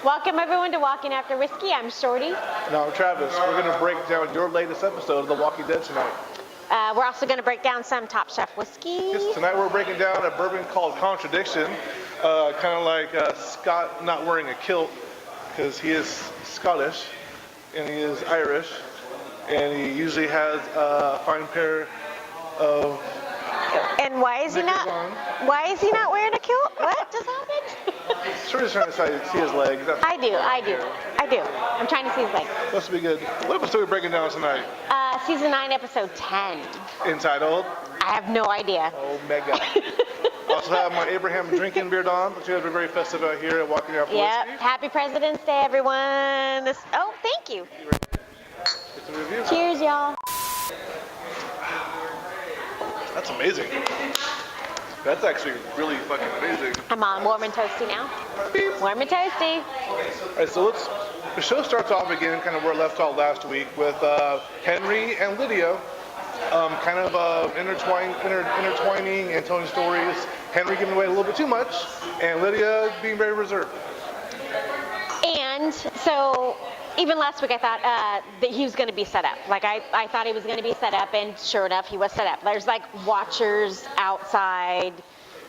Welcome everyone to Walking After Whiskey. I'm Shorty. And I'm Travis. We're going to break down your latest episode of The Walking Dead tonight. We're also going to break down some Top Chef whiskey. Yes, tonight we're breaking down a bourbon called Contradiction. Kind of like Scott not wearing a kilt because he is Scottish and he is Irish. And he usually has a fine pair of And why is he not wearing a kilt? What just happened? Shorty's trying to see his legs. I do. I'm trying to see his legs. Must be good. What episode are we breaking down tonight? Season 9, episode 10. Entitled? I have no idea. Omega. Also have my Abraham drinking beard on, but you guys are very festive out here at Walking After Yep. Whiskey. Happy President's Day, everyone. Thank you. It's a review. Cheers, y'all. That's amazing. That's actually really fucking amazing. I'm on warm and toasty now. Beep. Warm and toasty. All right, so the show starts off again kind of where it left off last week with Henry and Lydia kind of intertwining and telling stories. Henry giving away a little bit too much, and Lydia being very reserved. And so even last week I thought that he was going to be set up. Like I thought he was going to be set up, and sure enough, he was set up. There's like watchers outside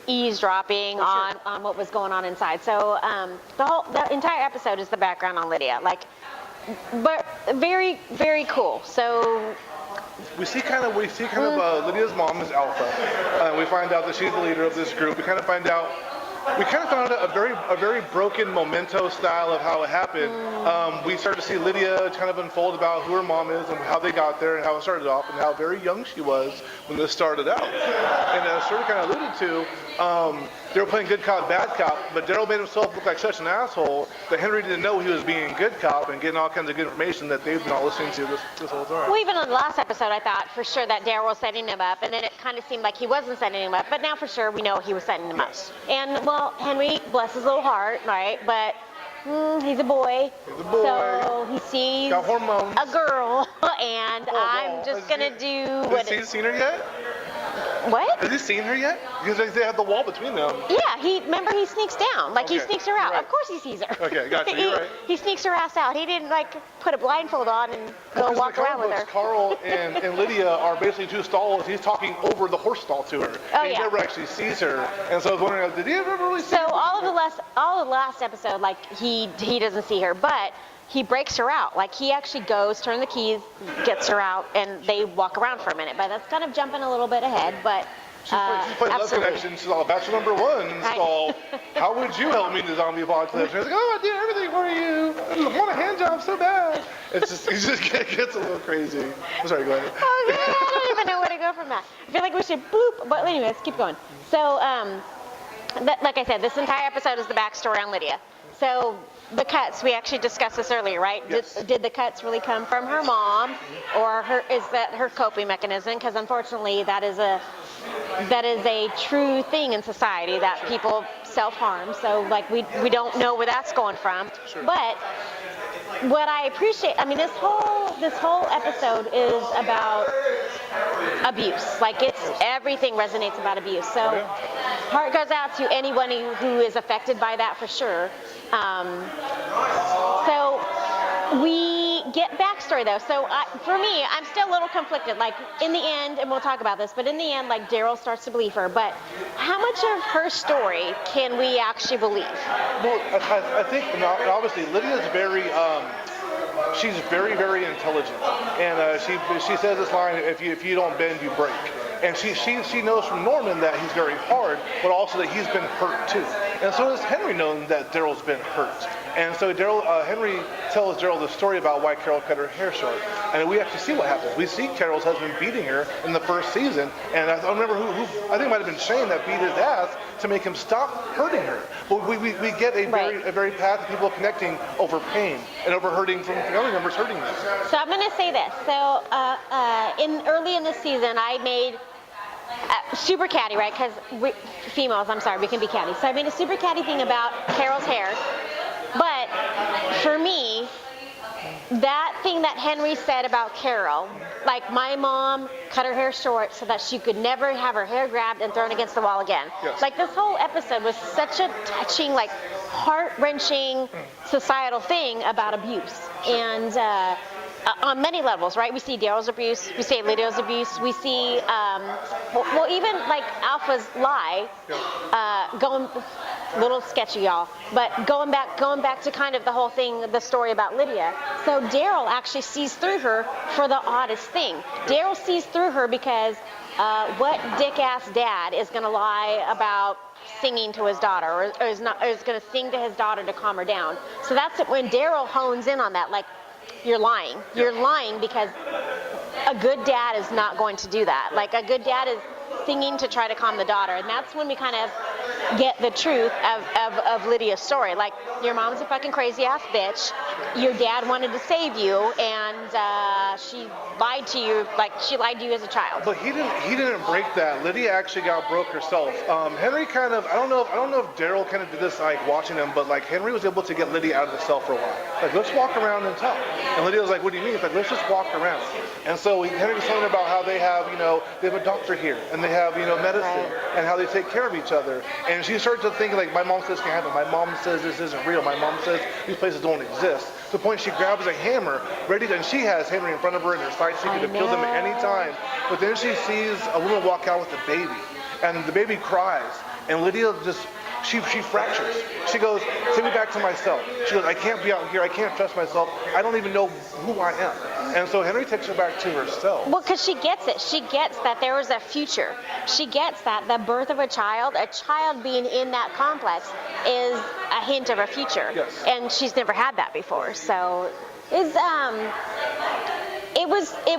eavesdropping on what was going on inside. So the entire episode is the background on Lydia. But very, very cool. So we see kind of Lydia's mom is Alpha. We find out that she's the leader of this group. We kind of found out a very broken memento style of how it happened. We start to see Lydia kind of unfold about who her mom is and how they got there and how it started off and how very young she was when this started out. And as Shirley kind of alluded to, they were playing good cop, bad cop, but Daryl made himself look like such an asshole that Henry didn't know he was being good cop and getting all kinds of good information that they've been all listening to this whole time. Well, even on the last episode, I thought for sure that Daryl was setting him up, and then it kind of seemed like he wasn't setting him up, but now for sure we know he was setting him up. And, well, Henry, bless his little heart, right, but he's a boy. So he sees got hormones. A girl, and I'm just going to do what... Has he seen her yet? What? Has he seen her yet? Because they have the wall between them. Yeah, remember he sneaks down. He sneaks her out. Right. Of course he sees her. Okay, gotcha. You're right. He sneaks her ass out. He didn't put a blindfold on and go walk around with her. Carl and Lydia are basically two stalls. He's talking over the horse stall to her. Oh, he never actually sees her. And so I was wondering, did he ever really see her? So all of the last episode, he doesn't see her, but he breaks her out. He actually goes, turns the keys, gets her out, and they walk around for a minute. But that's kind of jumping a little bit ahead, but She's playing Love Connection. She's all Bachelor #1 stall. How would you help me in the zombie apocalypse? She's like, I did everything for you. I want a hand job so bad. It just gets a little crazy. I'm sorry, go ahead. Oh, man, I don't even know where to go from that. I feel like we should bloop. But anyways, keep going. So, like I said, this entire episode is the backstory on Lydia. So the cuts, we actually discussed this earlier, right? Yes. Did the cuts really come from her mom, or is that her coping mechanism? Because unfortunately, that is a true thing in society that people self-harm. So we don't know where that's going from. Sure. But what I appreciate, this whole episode is about abuse. Everything resonates about abuse. So heart goes out to anyone who is affected by that for sure. So we get backstory though. So for me, I'm still a little conflicted. In the end, and we'll talk about this, but in the end, Daryl starts to believe her. But how much of her story can we actually believe? Well, I think obviously Lydia's she's very, very intelligent, and she says this line: "If you don't bend, you break." And she knows from Norman that he's very hard, but also that he's been hurt too. And so has Henry known that Daryl's been hurt. And so Henry tells Daryl the story about why Carol cut her hair short. And we actually see what happens. We see Carol's husband beating her in the first season. And I don't remember who I think it might have been Shane that beat his ass to make him stop hurting her. But we get a very path of people connecting over pain and over hurting from family members hurting them. So I'm going to say this. So early in the season, I made super catty, right? Because females, I'm sorry, we can be catty. So I made a super catty thing about Carol's hair. But for me, that thing that Henry said about Carol, my mom cut her hair short so that she could never have her hair grabbed and thrown against the wall again. Yes. This whole episode was such a touching, heart-wrenching societal thing about abuse. And on many levels, right? We see Daryl's abuse, we see Lydia's abuse, we see, well, even like Alpha's lie, going a little sketchy, y'all, but going back to kind of the whole thing, the story about Lydia. So Daryl actually sees through her for the oddest thing. Daryl sees through her because what dick-ass dad is going to lie about singing to his daughter, or is going to sing to his daughter to calm her down. So that's it, when Daryl hones in on that, like, you're lying. You're lying because a good dad is not going to do that. Like, a good dad is singing to try to calm the daughter. And that's when we kind of get the truth of Lydia's story. Like, your mom's a fucking crazy ass bitch. Your dad wanted to save you, and she lied to you, like she lied to you as a child. But he didn't break that. Lydia actually got broke herself. Henry kind of, I don't know if Daryl kind of did this like watching him, but like Henry was able to get Lydia out of the cell for a while. Like, let's walk around and talk. And Lydia was like, what do you mean? It's like, let's just walk around. And so Henry was telling about how they have, they have a doctor here, and they have, medicine, and how they take care of each other. And she started to think, like, my mom says this can't happen. My mom says this isn't real. My mom says these places don't exist. To the point she grabs a hammer, ready to, and she has Henry in front of her in her sight, so she could kill them at any time. But then she sees a woman walk out with a baby, and the baby cries, and Lydia just, she fractures. She goes, send me back to myself. She goes, I can't be out here. I can't trust myself. I don't even know who I am. And so Henry takes her back to herself. Well, because she gets it. She gets that there was a future. She gets that the birth of a child being in that complex is a hint of a future. Yes. And she's never had that before. So it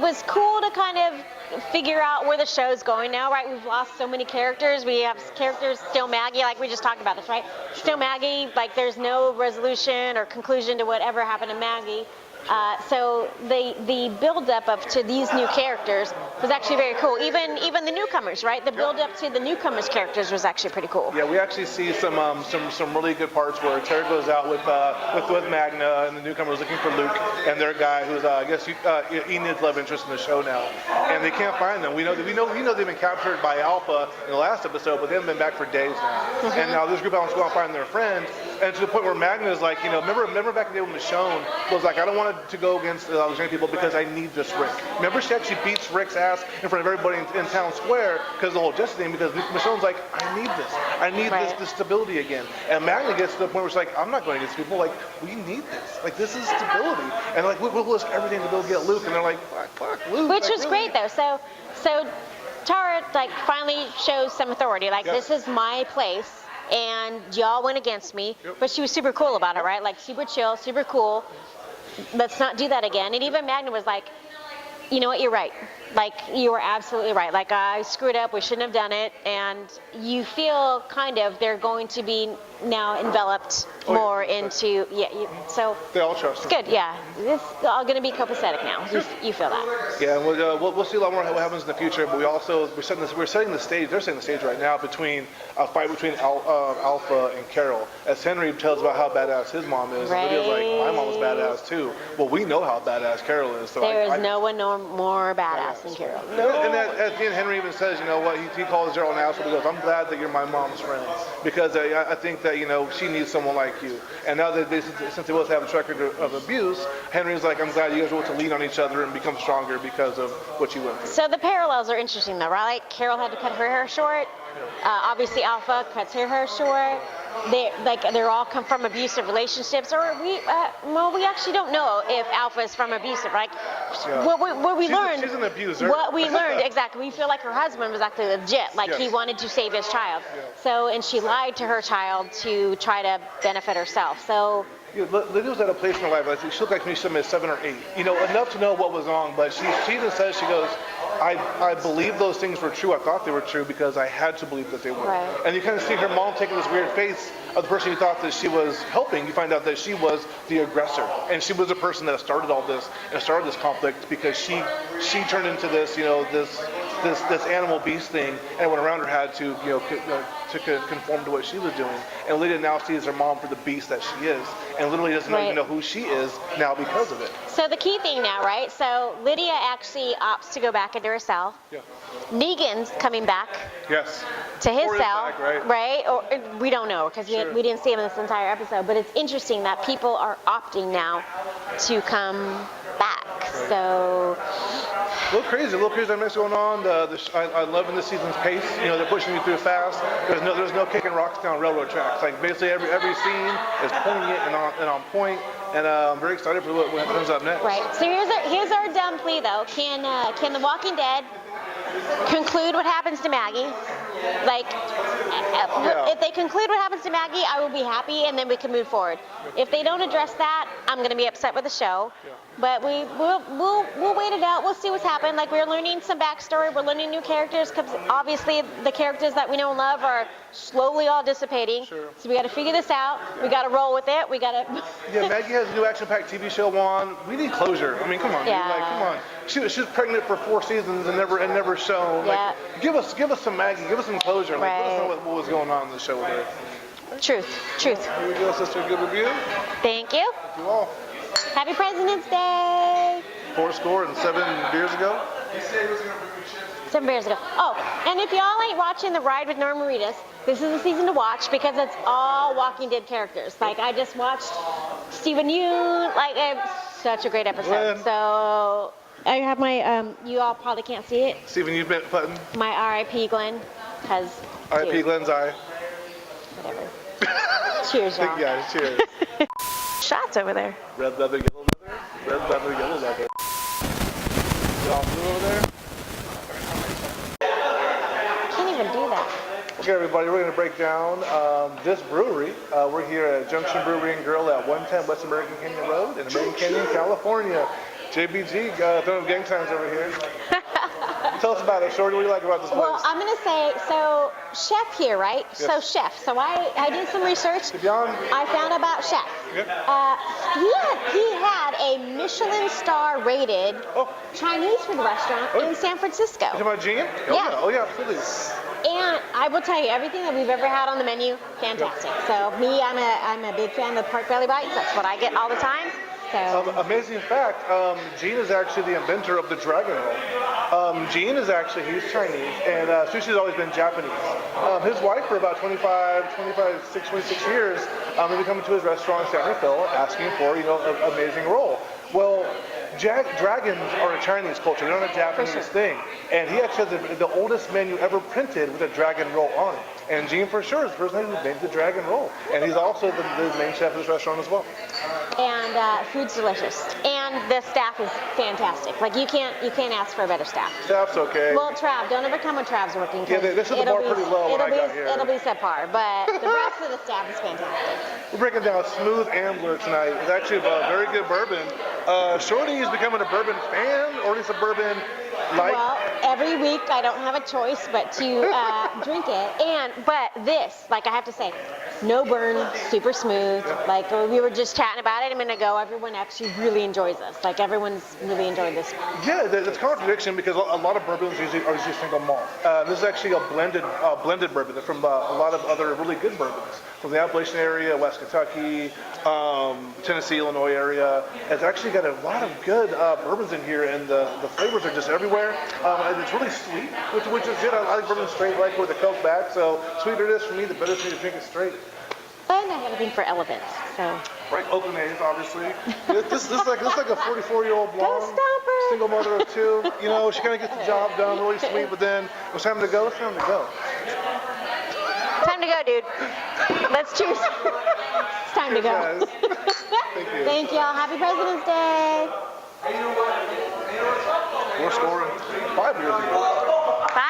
was cool to kind of figure out where the show's going now, right? We've lost so many characters. We have characters, still Maggie, like we just talked about this, right? Still Maggie, like there's no resolution or conclusion to whatever happened to Maggie. So the build-up to these new characters was actually very cool. Even the newcomers, right? The build-up to the newcomers' characters was actually pretty cool. Yeah, we actually see some really good parts where Terry goes out with Magna, and the newcomers looking for Luke and their guy, who's I guess Enid's love interest in the show now, and they can't find them. We know they've been captured by Alpha in the last episode, but they haven't been back for days now. Mm-hmm. And now this group wants to go out and find their friend, and to the point where Magna is like, remember back in the day when Michonne was like, I don't want to go against the Alexandrian people because I need this Rick. Remember, she actually beats Rick's ass in front of everybody in town square because of the whole justice thing, because Michonne's like, I need this. I need this stability again. And Magna gets to the point where she's like, I'm not going against people. Like, we need this. Like, this is stability. And like, we'll risk everything to go get Luke. And they're like, fuck Luke. Which was really great though. So Tara like finally shows some authority. Like, this is my place. And y'all went against me. Yep. But she was super cool about it, right? Like, super chill, super cool. Let's not do that again. And even Magna was like, you know what, you're right. Like, you were absolutely right. Like, I screwed up. We shouldn't have done it. And you feel kind of they're going to be now enveloped more into, so they all trust it's good, yeah. It's all going to be copacetic now. You feel that. Yeah, and we'll see a lot more what happens in the future. But we're setting the stage. They're setting the stage right now between a fight between Alpha and Carol. As Henry tells about how badass his mom is, and Lydia's like, my mom was badass too. Well, we know how badass Carol is. So there is no one more badass than Carol. No. And at the end, Henry even says, what, he calls Daryl an asshole. He goes, I'm glad that you're my mom's friend, because I think that, she needs someone like you. And now that since they both have a track record of abuse, Henry's like, I'm glad you guys were able to lean on each other and become stronger because of what you went through. So the parallels are interesting though, right? Like, Carol had to cut her hair short. Obviously Alpha cuts her hair short. They're all come from abusive relationships, or we actually don't know if Alpha is from abusive. Like, what we learned, she's an abuser. What we learned exactly, we feel like her husband was actually legit. Like, he wanted to save his child. Yeah. So, and she lied to her child to try to benefit herself. So. Lydia was at a place in her life, like, she looked like she was 7 or 8, enough to know what was wrong, but she even says, she goes, I believed those things were true. I thought they were true because I had to believe that they were. Right. And you kind of see her mom taking this weird face of the person you thought that she was helping. You find out that she was the aggressor, and she was the person that started all this and started this conflict because she turned into this, this this animal beast thing, and everyone around her had to conform to what she was doing. And Lydia now sees her mom for the beast that she is, and literally doesn't even know who she is now because of it. So the key thing now, right? So Lydia actually opts to go back into her cell. Yeah. Negan's coming back. Yes. To his cell, back, right? Or we don't know because we didn't see him in this entire episode. But it's interesting that people are opting now to come back. Right. So a little crazy dynamics going on. I love in this season's pace. They're pushing you through fast. There's no kicking rocks down railroad tracks. Like basically every scene is poignant and on point. And I'm very excited for what comes up next. Right. So here's our dumb plea though. Can The Walking Dead conclude what happens to Maggie? Like, if they conclude what happens to Maggie, I will be happy, and then we can move forward. If they don't address that, I'm going to be upset with the show. Yeah. But we'll wait it out. We'll see what's happened. Like, we're learning some backstory. We're learning new characters because obviously the characters that we know and love are slowly all dissipating. Sure. So we got to figure this out. We got to roll with it. We got to. Yeah, Maggie has a new action-packed TV show on. We need closure. I mean, come on, Yeah. dude. Like, come on. She was pregnant for 4 seasons and never shown. Yeah. Like, give us some Maggie. Give us some closure. Like, let us know Right. what was going on in the show with her. Truth. Here we go, sister. Good review. Thank you. Thank you all. Happy President's Day. 4 score and 7 beers ago. 7 beers ago. Oh, and if y'all ain't watching The Ride with Norma Reedus, this is the season to watch because it's all Walking Dead characters. Like, I just watched Stephen Yeun. Like, it's such a great episode. Glenn. So, I have my, you all probably can't see it, Steven, you've been putting my R.I.P. Glenn, because, R.I.P. Glenn's eye. whatever. Cheers, y'all. Yeah, cheers. Shots over there. Red leather, yellow leather. Red leather, yellow leather. Y'all blue over there? Can't even do that. Okay, everybody, we're going to break down this brewery. We're here at Junction Brewery and Grill at 110 West American Canyon Road in American Canyon, California. JBG, throwing gang signs over here. Tell us about it, Shorty. What do you like about this place? Well, I'm going to say, so Chef here, right? Yes. So Chef. So I did some research. John? I found out about Chef. Yep. He had a Michelin star rated Chinese food restaurant in San Francisco. You talking about Gene? Yeah. Oh, yeah, absolutely. And I will tell you, everything that we've ever had on the menu, fantastic. So me, I'm a big fan of Pork Belly Bites. That's what I get all the time. So Amazing fact, Gene is actually the inventor of the dragon roll. Gene is he's Chinese, and sushi's always been Japanese. His wife, for about 26 years, they've been coming to his restaurant in San Rafael asking for, an amazing roll. Well, dragons are a Chinese culture, they're not a Japanese thing. And he actually has the oldest menu ever printed with a dragon roll on it. And Gene, for sure, is the person who made the dragon roll. And he's also the main chef of this restaurant as well. And food's delicious, and the staff is fantastic. Like you can't ask for a better staff. Staff's okay. Well, Trav, don't ever come when Trav's working. Yeah, they set the bar pretty low when I got here. It'll be subpar, but the rest of the staff is fantastic. We're breaking down Smooth Ambler tonight. It's actually a very good bourbon. Shorty is becoming a bourbon fan, or at least a bourbon like. Well, every week I don't have a choice but to drink it. But this, like I have to say, no burn, super smooth. Yeah. Like we were just chatting about it a minute ago. Everyone actually really enjoys this. Like everyone's really enjoyed this. Yeah, it's contradiction because a lot of bourbons are usually single malt. This is actually a blended bourbon. They're from a lot of other really good bourbons from the Appalachian area, West Kentucky, Tennessee, Illinois area. It's actually got a lot of good bourbons in here, and the flavors are just everywhere. And it's really sweet, which is good. I like bourbon straight, like with the Coke back. So sweeter it is for me, the better for me to drink it straight. And I have a thing for elephants, so. Right, Oakland A's, obviously. This is like a 44-year-old blonde, Stomper. single mother of 2. She kind of gets the job done, really sweet. But then, when it's time to go, it's time to go. Time to go, dude. Let's choose. It's time to go. Guys. Thank you. Thank y'all. Happy President's Day. We're scoring 5 years ago. 5